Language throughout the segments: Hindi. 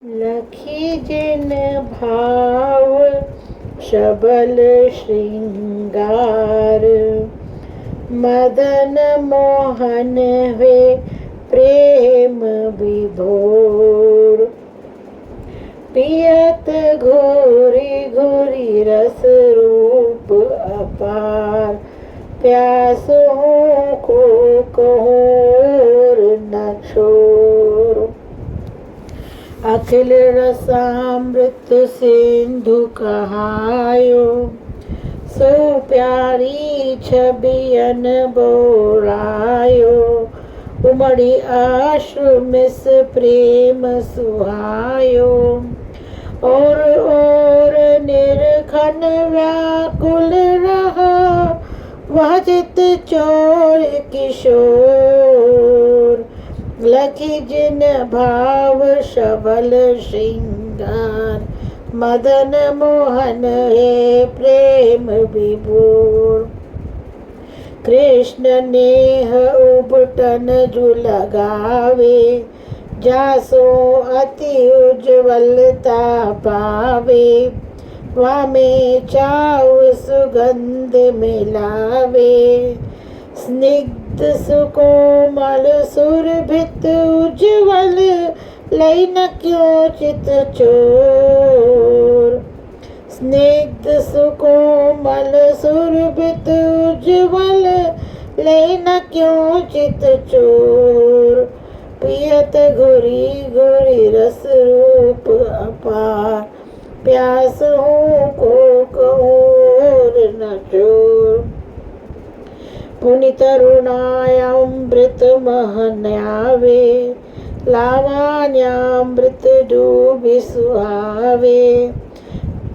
लखी जिन भाव शबल श्रृंगार, मदन मोहन वे प्रेम विभोर। पियत घोरी घोरी रस रूप अपार, प्यासों को कहोर न छोर। अखिल रसामृत सिंधु कहायो, सो प्यारी छबियन बोरायो। उमड़ी आश्रु मिस प्रेम सुहायो, और निरखन व्याकुल रहा, वह चित चोर किशोर। लखी जिन भाव शबल श्रृंगार, मदन मोहन है प्रेम विभोर। कृष्ण नेह उबटन जु लगावे, जासो अति उज्ज्वलता पावे। वामे चाउ सुगंध मिलावे, स्निग्ध सुकोमल सुरभित उज्ज्वल, लई न क्यों चित चोर। स्निग्ध सुकोमल सुरभित उज्ज्वल, लई न क्यों चित चोर। पियत घुरी घुरी रस रूप अपार, प्यासों को कहोर न छोर। पुनि तरुणायामृत महन्यावे, लावण्यामृत डूबि सुहावे।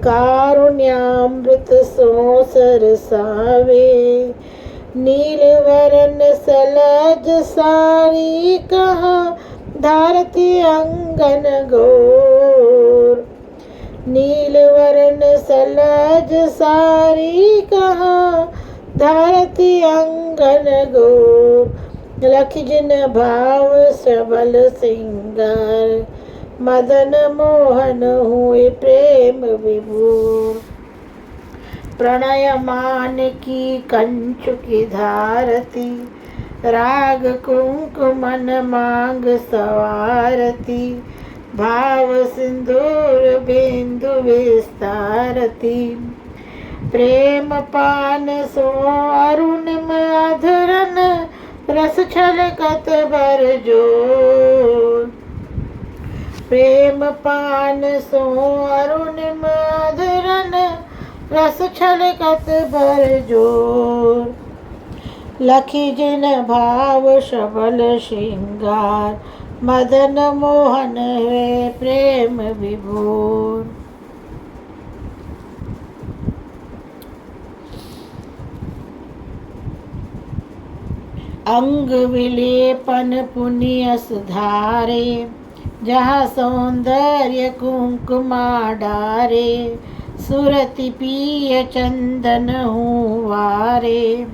कारुण्यामृत सो सरसावे, नीलवरन सलज सारी कहाँ, धारती अंगन गोर। नीलवरन सलज सारी कहाँ, धारती अंगन गोर। लखी जिन भाव सबल श्रृंगार, मदन मोहन हुए प्रेम विभोर। प्रणय मान की कंचु की धारती, राग कुंकुमन मांग सवारती। भाव सिंदूर बिंदु विस्तारती, प्रेम पान सो अरुणिम अधरन, रस छलकत बर जोर। प्रेम पान सो अरुणिम अधरन, रस छलकत बर जोर। लखी जिन भाव शबल श्रृंगार, मदन मोहन वे प्रेम विभोर। अंग विलेपन पुनियस धारे, जहाँ सौंदर्य कुंकुमा डारे। सुरति पिय चंदन हुआरे,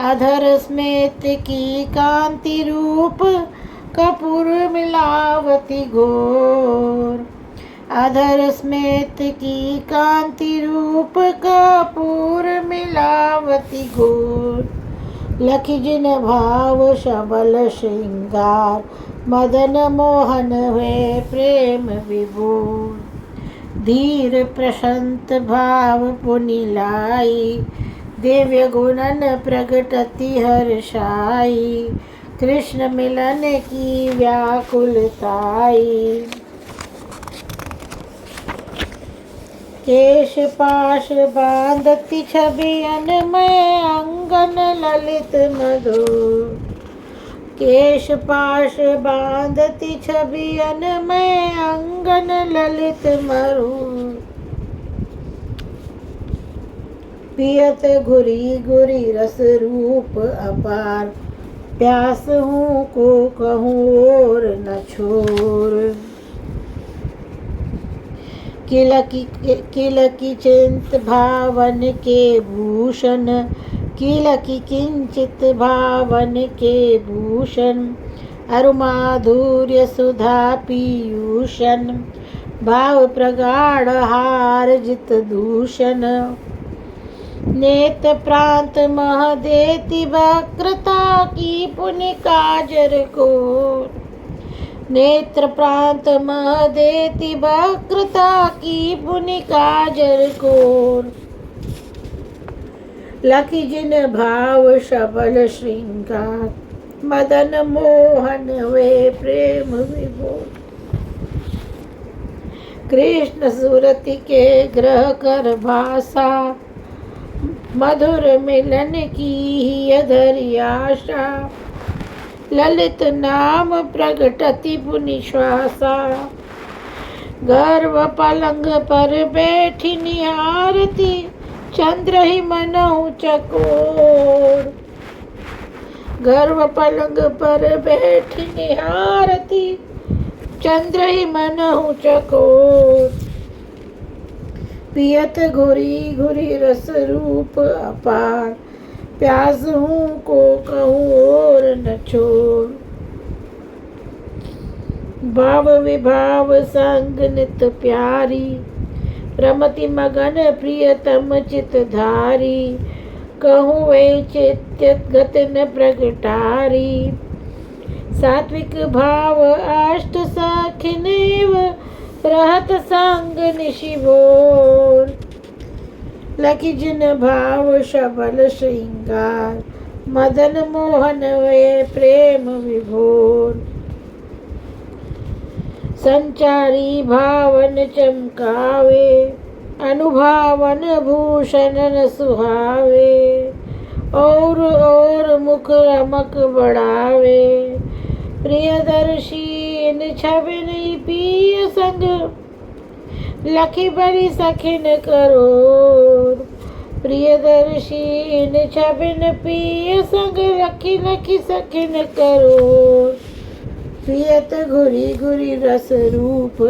अधर स्मेत की कांति रूप, कपूर मिलावती घोर। अधर स्मेत की कांति रूप, कपूर मिलावती घोर। लखी जिन भाव शबल श्रृंगार, मदन मोहन हुए प्रेम विभोर। धीर प्रशंत भाव पुनि लाई, दिव्य गुणन प्रगटति हर्षाई। कृष्ण मिलन की व्याकुलताई, केश पाश बांधति छबियन में अंगन ललित मधुर। केश पाश बांधति छबियन में अंगन ललित मधुर। पियत घुरी घुरी रस रूप अपार, प्यास हूँ को कहूँ और न छोर। किलकी चिंत भावन के भूषण, किलकी किंचित भावन के भूषण। अरु माधुर्य सुधा पीयूषण भाव प्रगाढ़ हार जित दूषण नेत प्रांत मह देति वक्रता की पुण्य काजर को नेत्र प्रांत मह देति वक्रता की पुण्य काजर को लखी जिन भाव शबल श्रृंगार मदन मोहन वे प्रेम विभोर कृष्ण सुरति के ग्रह कर भाषा मधुर मिलन की ही अधरी आशा ललित नाम प्रगटति पुनि श्वासा गर्व पलंग पर बैठी निहारती चंद्र ही मनहु चकोर गर्व पलंग पर बैठी निहारती चंद्र ही मनहु चकोर पियत घुरी घुरी रस रूप अपार प्यास हूँ को कहूँ और न छोड़ भाव विभाव संग नित प्यारी रमति मगन प्रियतम चित धारी कहूँ वे चित्त गत न प्रगटारी सात्विक भाव अष्ट सखिनेव रहत संग निशिभोर लखी जिन भाव शबल श्रृंगार मदन मोहन वे प्रेम विभोर संचारी भावन चमकावे अनुभावन भूषण न सुहावे और मुख रमक बढ़ावे प्रियदर्शी इन छबिन पिय संग लखी बड़ी सखिन करोर प्रियदर्शी इन छबिन पिय संग लखी लखी सखिन करोर पियत घुरी घुरी रस रूप